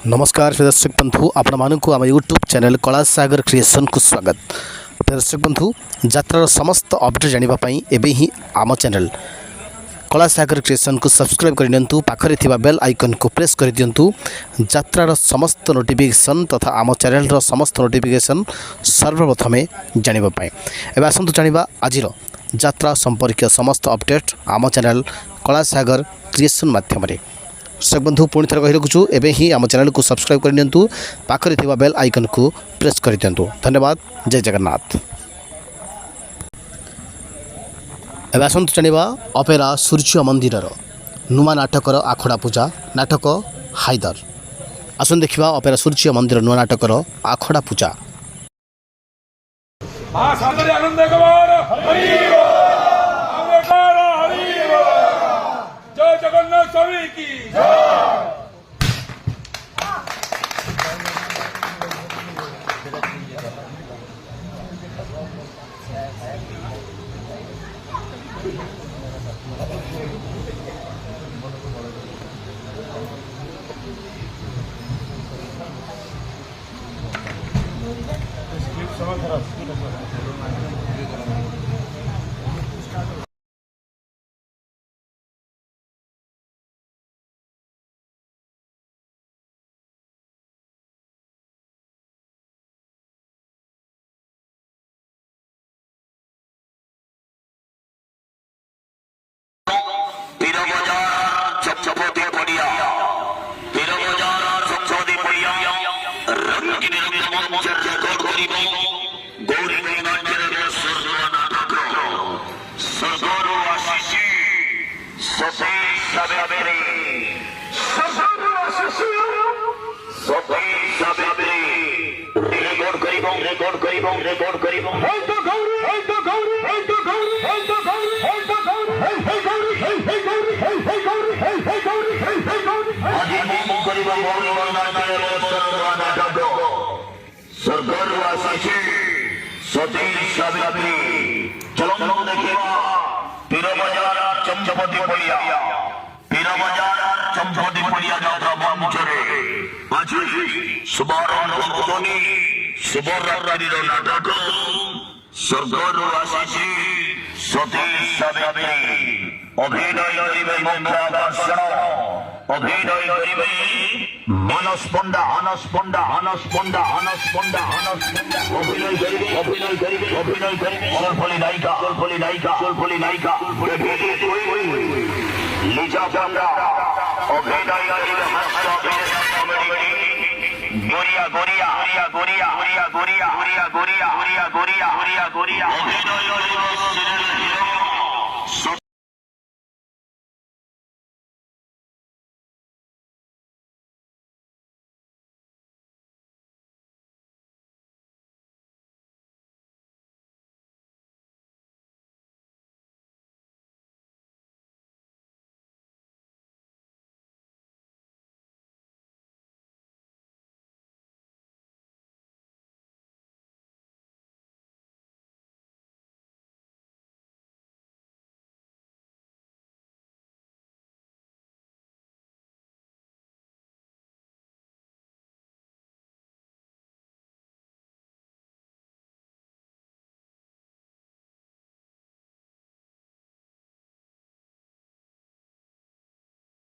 नमस्कार प्रिय दर्शक बंधु आपण मानक आम यूट्यूब चैनल कला सागर क्रिएशन को स्वागत। प्रिय दर्शक बंधु यात्रार समस्त अपडेट जानापी एवं ही आम चैनल कला सागर क्रिएशन को सब्सक्राइब करनियंतु पाखरे थिबा बेल आइकन को प्रेस कर दियंतु यात्रार समस्त नोटिफिकेशन तथा आम चैनल रो समस्त नोटिफिकेशन सर्वप्रथमे जानापी। एवं आसतु जानिबा आजिर यात्रा संपर्क समस्त अपडेट आम चैनल कला सागर क्रिएशन माध्यम दर्शक बंधु पुणी थर कही रखुचु एवं ही आम चैनल को सब्सक्राइब कर दियंतु पाखरे थिबा बेल आइकन को प्रेस कर दियंतु। धन्यवाद। जय जगन्नाथ। एवं आसतु जानिबा अपेरा सूर्य मंदिर नुआ नाटकर आखड़ा पूजा नाटक हाइदर। आसन देखिबा अपेरा सूर्य मंदिर नुआ नाटकर आखड़ा पूजा। जय जगन्नाथ स्वामी की जय। गोरिया